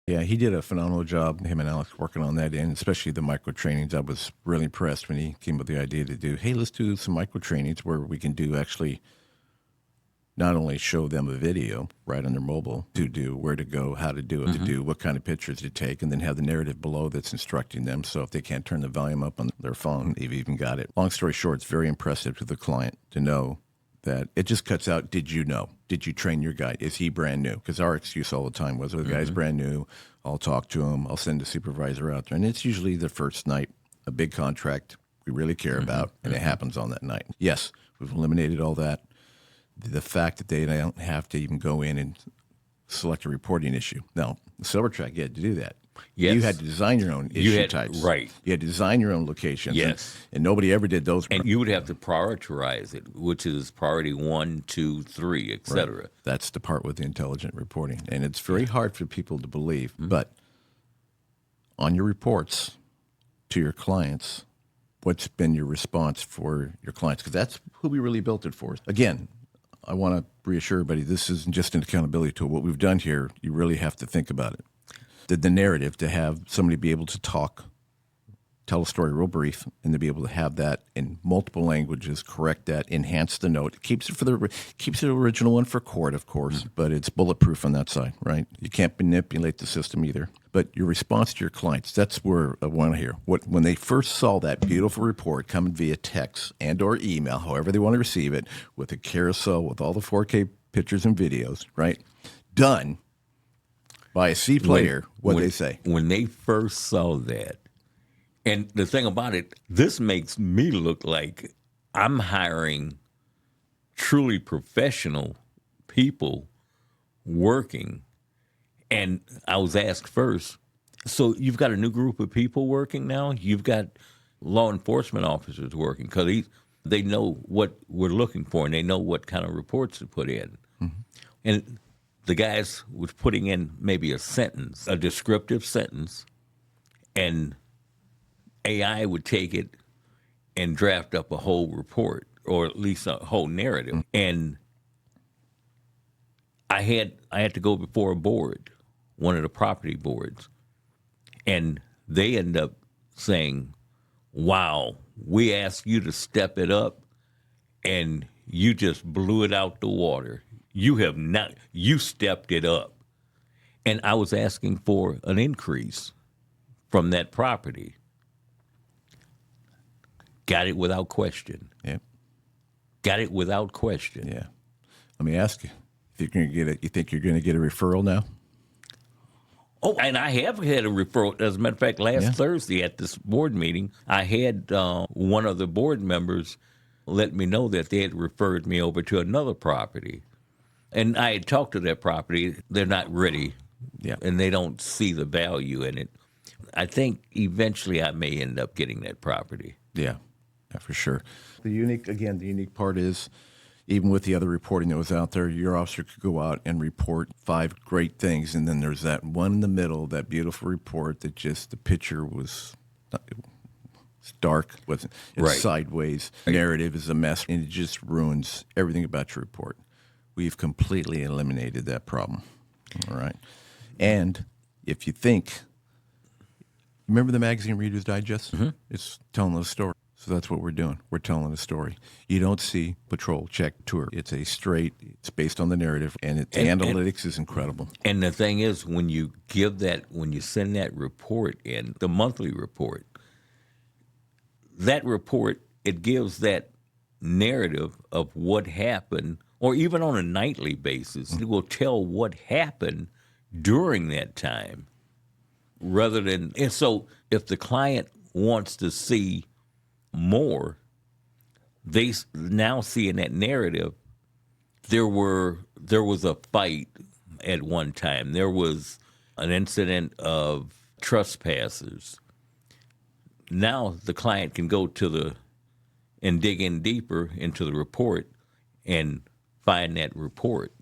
Yeah, he did a phenomenal job, him and Alex, working on that end, especially the micro trainings. I was really impressed when he came with the idea to do, hey, let's do some micro trainings where we can do actually not only show them a video right on their mobile to do where to go, how to do it, to do what kind of pictures to take, and then have the narrative below that's instructing them. So if they can't turn the volume up on their phone, they've even got it. Long story short, it's very impressive to the client to know that it just cuts out, did you know? Did you train your guy? Is he brand new? Because our excuse all the time was, the guy's brand new, I'll talk to him, I'll send a supervisor out there. And it's usually the first night, a big contract we really care about, and it happens on that night. Yes, we've eliminated all that. The fact that they don't have to even go in and select a reporting issue. Now, the Silvertrack, you had to do that. Yes. You had to design your own issue types. Right. You had to design your own locations. Yes. And nobody ever did those. And you would have to prioritize it, which is priority 1, 2, 3, et cetera. Right. That's the part with the intelligent reporting. And it's very hard for people to believe. But on your reports to your clients, what's been your response for your clients? Because that's who we really built it for. Again, I want to reassure everybody, this isn't just an accountability tool. What we've done here, you really have to think about it. The narrative, to have somebody be able to talk, tell a story real brief, and to be able to have that in multiple languages, correct that, enhance the note. It keeps the original one for court, of course, but it's bulletproof on that side, right? You can't manipulate the system either. But your response to your clients, that's where I want to hear. When they first saw that beautiful report coming via text and or email, however they want to receive it, with a carousel with all the 4K pictures and videos, right? Done by a C player, what they say? When they first saw that, and the thing about it, this makes me look like I'm hiring truly professional people working. And I was asked first, So you've got a new group of people working now. You've got law enforcement officers working because they know what we're looking for and they know what kind of reports to put in. And the guys was putting in maybe a sentence, a descriptive sentence, and AI would take it and draft up a whole report or at least a whole narrative. And I had to go before a board, one of the property boards, and they end up saying, wow, we asked you to step it up and you just blew it out the water. You stepped it up. And I was asking for an increase from that property. Got it without question. Yeah. Got it without question. Yeah. Let me ask you, you think you're going to get a referral now? Oh, and I have had a referral. As a matter of fact, last Thursday at this board meeting, I had one of the board members let me know that they had referred me over to another property. And I had talked to that property. They're not ready, and they don't see the value in it. I think eventually I may end up getting that property. Yeah, for sure. The unique part is, even with the other reporting that was out there, your officer could go out and report 5 great things, and then there's that one in the middle, that beautiful report that just the picture was dark, it's sideways, narrative is a mess, and it just ruins everything about your report. We've completely eliminated that problem. All right. And if you think, remember the magazine Reader's Digest? Mm-hmm. It's telling a story. So that's what we're doing. We're telling a story. You don't see patrol, check, tour. It's based on the narrative, and the analytics is incredible. And the thing is, when you send that report in, the monthly report, it gives that narrative of what happened, or even on a nightly basis, it will tell what happened during that time. And so if the client wants to see more, they now see in that narrative, there was a fight at one time. There was an incident of trespassers. Now the client can go and dig in deeper into the report and find that report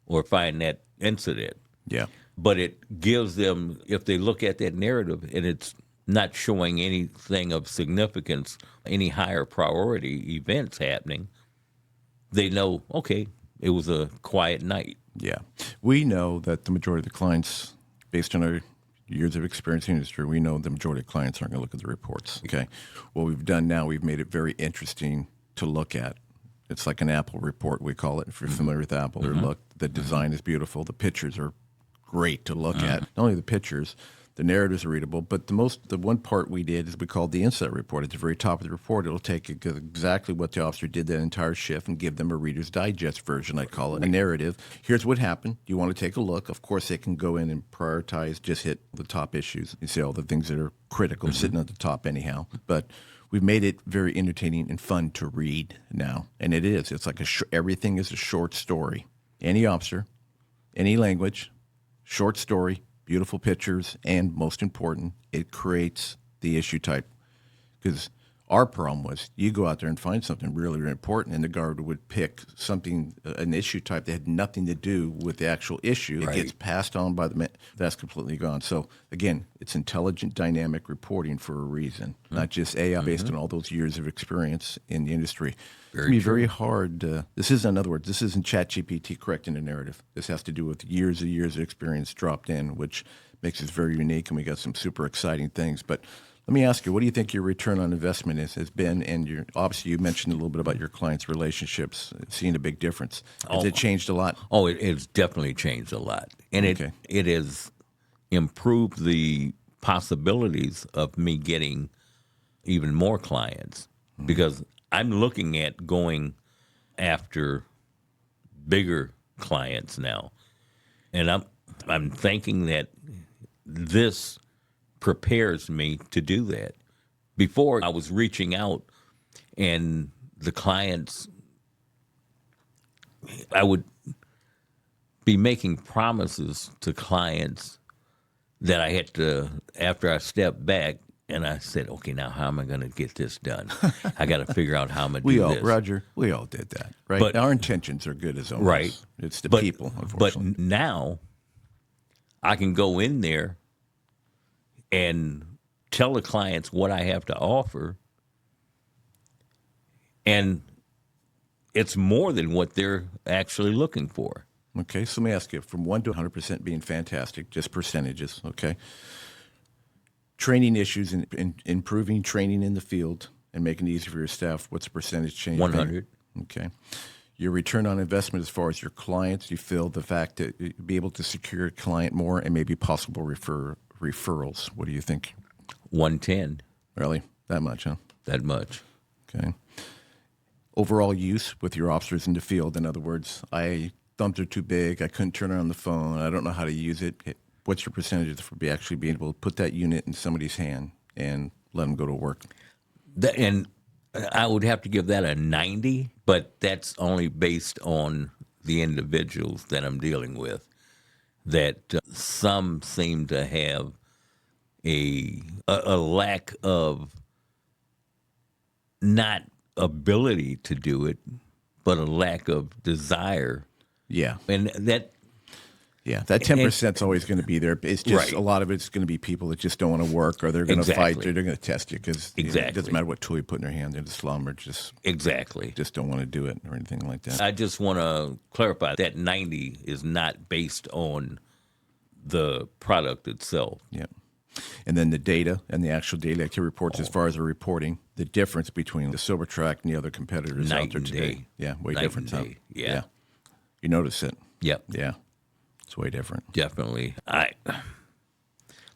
or find that incident. Yeah. But it gives them, if they look at that narrative and it's not showing anything of significance, any higher priority events happening, they know, okay, it was a quiet night. Yeah. We know that the majority of the clients, based on our years of experience in the industry, we know the majority of clients aren't going to look at the reports. Okay. What we've done now, we've made it very interesting to look at. It's like an Apple report, we call it, if you're familiar with Apple. Mm-hmm. The design is beautiful. The pictures are great to look at. Not only the pictures, the narratives are readable, but the one part we did is we called the insight report. At the very top of the report, it'll take exactly what the officer did that entire shift and give them a Reader's Digest version, I call it, a narrative. Here's what happened. You want to take a look. Of course, they can go in and prioritize, just hit the top issues. You see all the things that are critical sitting at the top anyhow. But we've made it very entertaining and fun to read now, and it is. It's like everything is a short story. Any officer, any language, short story, beautiful pictures, and most important, it creates the issue type. Because our problem was you go out there and find something really, really important, and the guard would pick something, an issue type that had nothing to do with the actual issue. Right. It gets passed on by the man. That's completely gone. So, again, it's intelligent, dynamic reporting for a reason, not just AI based on all those years of experience in the industry. It's going to be very hard. This isn't, in other words, this isn't ChatGPT correcting a narrative. This has to do with years and years of experience dropped in, which makes us very unique, and we got some super exciting things. But let me ask you, what do you think your return on investment has been? And obviously, you mentioned a little bit about your clients' relationships, seeing a big difference. Has it changed a lot? Oh, it's definitely changed a lot. And it has improved the possibilities of me getting even more clients because I'm looking at going after bigger clients now. And I'm thinking that this prepares me to do that. Before, I was reaching out and the clients, I would be making promises to clients that I had to, after I stepped back, and I said, okay, now how am I going to get this done? I got to figure out how I'm going to do this. Roger, we all did that, right? But our intentions are good as owners. Right. It's the people, unfortunately. But now I can go in there and tell the clients what I have to offer, and it's more than what they're actually looking for. Okay, so let me ask you, from 1 to 100% being fantastic, just percentages, okay? Training issues and improving training in the field and making it easy for your staff, what's the percentage change? 100. Okay. Your return on investment as far as your clients, you feel the fact that be able to secure a client more and maybe possible referrals. What do you think? 110. Really? That much, huh? That much. Okay. Overall use with your officers in the field. In other words, thumbs are too big. I couldn't turn on the phone. I don't know how to use it. What's your percentage for actually being able to put that unit in somebody's hand and let them go to work? And I would have to give that a 90, but that's only based on the individuals that I'm dealing with. That some seem to have a lack of not ability to do it, but a lack of desire. Yeah. And that 10% is always going to be there. It's just right. A lot of it's going to be people that just don't want to work, or they're going to fight, or they're going to test you because it doesn't matter what tool you put in their hand. They're just slum or just don't want to do it or anything like that. I just want to clarify that 90 is not based on the product itself. Yeah. And then the data and the actual daily activity reports, as far as the reporting, the difference between the SilverTrack and the other competitors out there today. Day. Yeah, way Night different. and day. Yeah. You notice it. Yep. Yeah. It's way different. Definitely.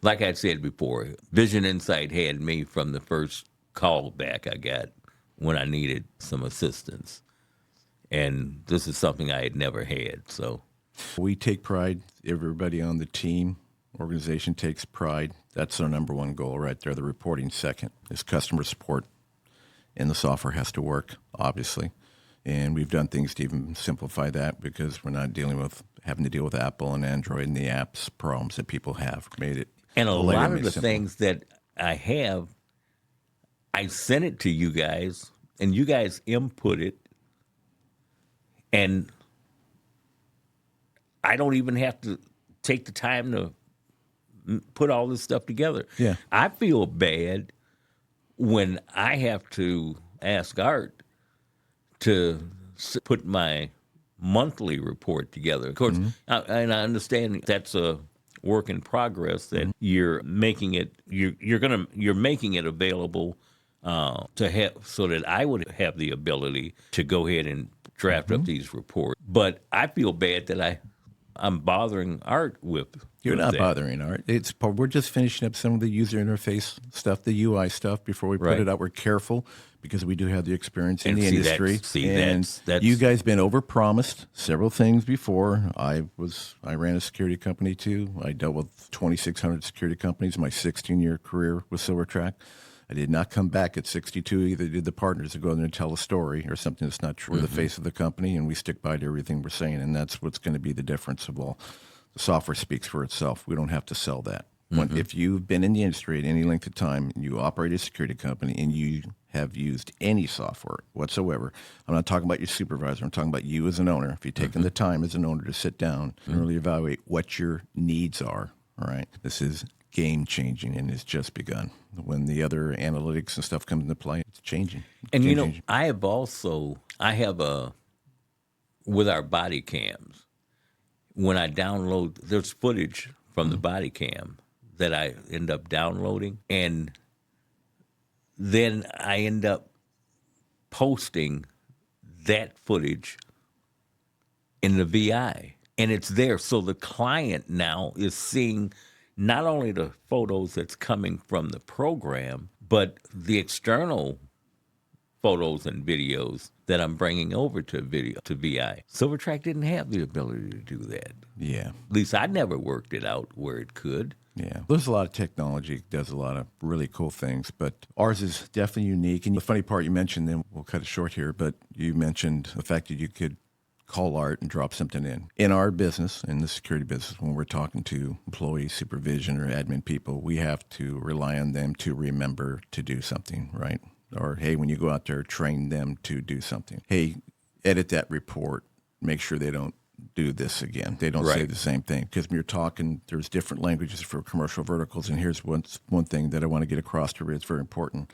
Like I said before, Vision InSites had me from the first call back I got when I needed some assistance. And this is something I had never had. So we take pride, everybody on the team, organization takes pride. That's our number one goal right there. The reporting second is customer support. And the software has to work, obviously. And we've done things to even simplify that because we're not having to deal with Apple and Android and the apps problems that people have. Made it. And a lot of the simple. things that I have, I sent it to you guys, and you guys input it, and I don't even have to take the time to put all this stuff together. Yeah. I feel bad when I have to ask Art to put my monthly report together. Of course, and I understand that's a work in progress, that you're making it you're making it available to have, so that I would have the ability to go ahead and draft up these reports. But I feel bad that I'm bothering Art with. You're not that. bothering Art. We're just finishing up some of the user interface stuff, the UI stuff before we put it out. We're careful because we do have the experience in the industry. That's you guys been overpromised several things before. I ran a security company too. I dealt with 2,600 security companies in my 16-year career with SilverTrack. I did not come back at 62. Either did the partners to go in there and tell a story or something that's not true. We're the face of the company, and we stick by to everything we're saying, and that's what's going to be the difference of all. The software speaks for itself. We don't have to sell that. If you've been in the industry at any length of time, and you operate a security company, and you have used any software whatsoever, I'm not talking about your supervisor. I'm talking about you as an owner. If you've taken the time as an owner to sit down and really evaluate what your needs are, all right, this is game-changing, and it's just begun. When the other analytics and stuff comes into play, it's changing. And I have with our body cams, when I download, there's footage from the body cam that I end up downloading, and then I end up posting that footage in the VI, and it's there. So the client now is seeing not only the photos that's coming from the program, but the external photos and videos that I'm bringing over to VI. SilverTrack didn't have the ability to do that. Yeah. At least I never worked it out where it could. Yeah. There's a lot of technology. It does a lot of really cool things, but ours is definitely unique. And the funny part you mentioned, then we'll cut it short here, but you mentioned the fact that you could call Art and drop something in. In our business, in the security business, when we're talking to employees, supervision, or admin people, we have to rely on them to remember to do something, right? Or, hey, when you go out there, train them to do something. Hey, edit that report. Make sure they don't do this again. They don't say the same thing. Because when you're talking, there's different languages for commercial verticals. And here's one thing that I want to get across to you. It's very important.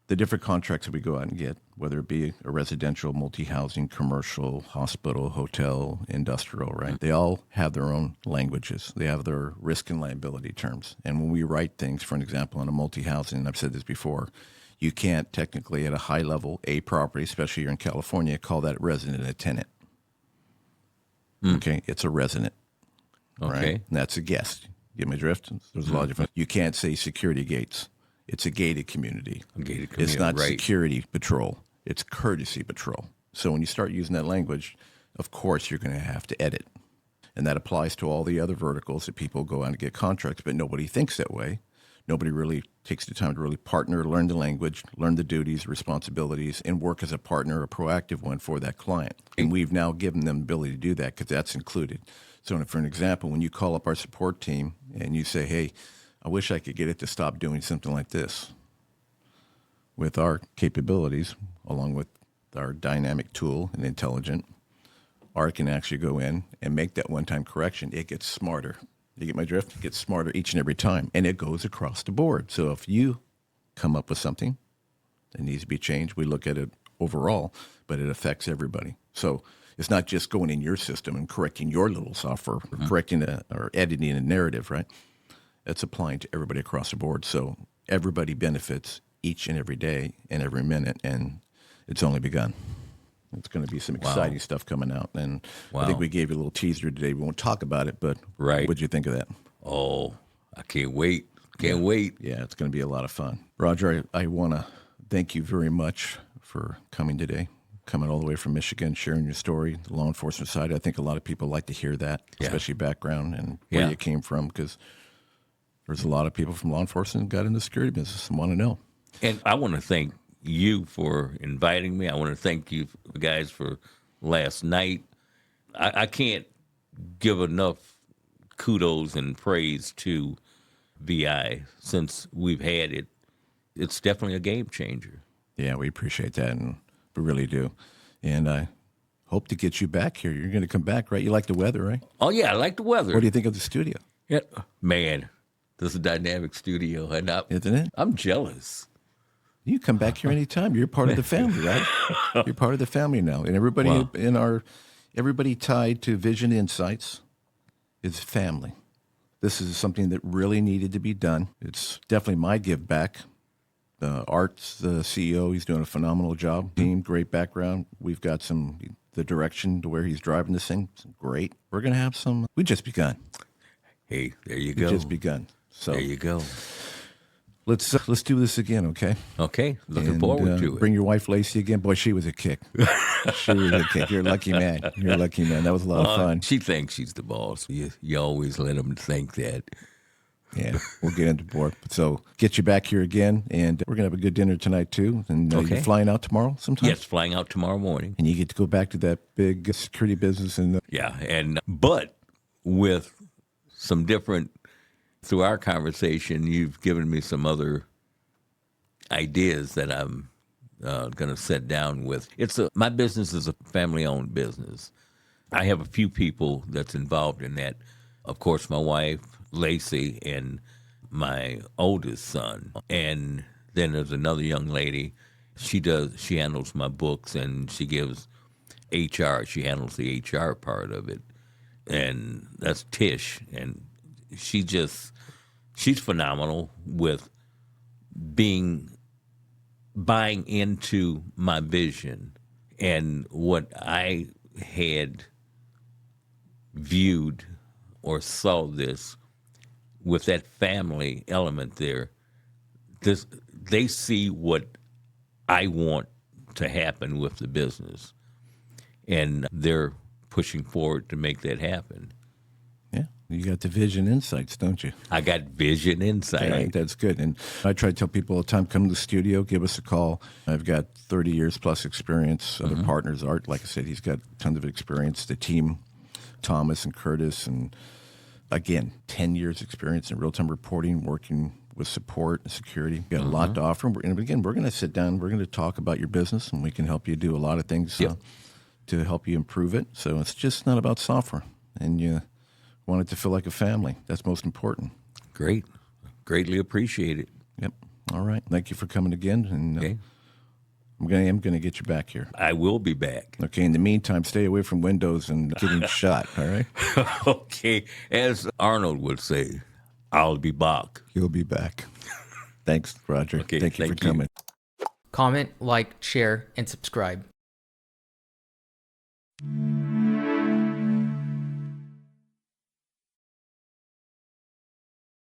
The different contracts that we go out and get, whether it be a residential, multi-housing, commercial, hospital, hotel, industrial, right? They all have their own languages. They have their risk and liability terms. And when we write things, for an example, on a multi-housing, and I've said this before, you can't technically at a high level, a property, especially here in California, call that resident a tenant. Okay, it's a resident. Okay. Right? And that's a guest. Get my drift? There's a lot of different. You can't say security gates. It's a gated community. It's not security patrol. It's courtesy patrol. So when you start using that language, of course you're going to have to edit. And that applies to all the other verticals that people go out and get contracts, but nobody thinks that way. Nobody really takes the time to really partner, learn the language, learn the duties, responsibilities, and work as a partner, a proactive one for that client. And we've now given them the ability to do that because that's included. So for an example, when you call up our support team and you say, hey, I wish I could get it to stop doing something like this. With our capabilities, along with our dynamic tool and intelligent, Art can actually go in and make that one-time correction. It gets smarter. You get my drift? It gets smarter each and every time, and it goes across the board. So if you come up with something that needs to be changed, we look at it overall, but it affects everybody. So it's not just going in your system and correcting your little software, correcting or editing a narrative, right? It's applying to everybody across the board. So everybody benefits each and every day and every minute, and it's only begun. It's going to be some exciting stuff coming out. And I think we gave you a little teaser today. We won't talk about it, but what did you think of that? Oh, I can't wait. Can't wait. Yeah, it's going to be a lot of fun. Roger, I want to thank you very much for coming today, coming all the way from Michigan, sharing your story, the law enforcement side. I think a lot of people like to hear that, especially background and where you came from, because there's a lot of people from law enforcement who got into the security business and want to know. And I want to thank you for inviting me. I want to thank you guys for last night. I can't give enough kudos and praise to VI since we've had it. It's definitely a game changer. Yeah, we appreciate that, and we really do. And I hope to get you back here. You're going to come back, right? You like the weather, right? Oh, yeah, I like the weather. What do you think of the studio? Yeah, man, this is a dynamic studio, and isn't it? I'm jealous. You come back here anytime. You're part of the family, right? You're part of the family now. And everybody everybody tied to Vision InSites is family. This is something that really needed to be done. It's definitely my give back. Art's the CEO. He's doing a phenomenal job. Team, great background. We've got the direction to where he's driving this thing. Great. We're going to have we just begun. Hey, there you go. We just begun. So there you go. Let's do this again, okay? Okay, looking forward to it. Bring your wife Lacey again. Boy, she was a kick. She was a kick. You're a lucky man. You're a lucky man. That was a lot of fun. She thinks she's the boss. You always let them think that. Yeah, we'll get into board. So get you back here again, and we're going to have a good dinner tonight, too. And you're flying out tomorrow sometime? Yes, flying out tomorrow morning. And you get to go back to that big security business. But with some different... Through our conversation, you've given me some other ideas that I'm going to sit down with. My business is a family-owned business. I have a few people that's involved in that. Of course, my wife, Lacey, and my oldest son. And then there's another young lady. She handles my books, and she gives HR. She handles the HR part of it. And that's Tish. And she's phenomenal with buying into my vision and what I had viewed or saw this with that family element there. They see what I want to happen with the business, and they're pushing forward to make that happen. Yeah, You got the Vision InSites, don't you? I got Vision InSites. Right, that's good. And I try to tell people all the time, come to the studio, give us a call. I've got 30 years plus experience. Other partners, Art, like I said, he's got tons of experience. The team, Thomas and Curtis, and again, 10 years experience in real-time reporting, working with support and security. Got a lot to offer. And again, we're going to sit down, we're going to talk about your business, and we can help you do a lot of things to help you improve it. So it's just not about software. And you want it to feel like a family. That's most important. Great. Greatly appreciate it. Yep. All right. Thank you for coming again. And Okay. I'm going to get you back here. I will be back. Okay. In the meantime, stay away from windows and getting shot. All right. Okay. As Arnold would say, I'll be back. You'll be back. Thanks, Roger. Okay, Thank you for thank you. coming. Comment, like, share, and subscribe.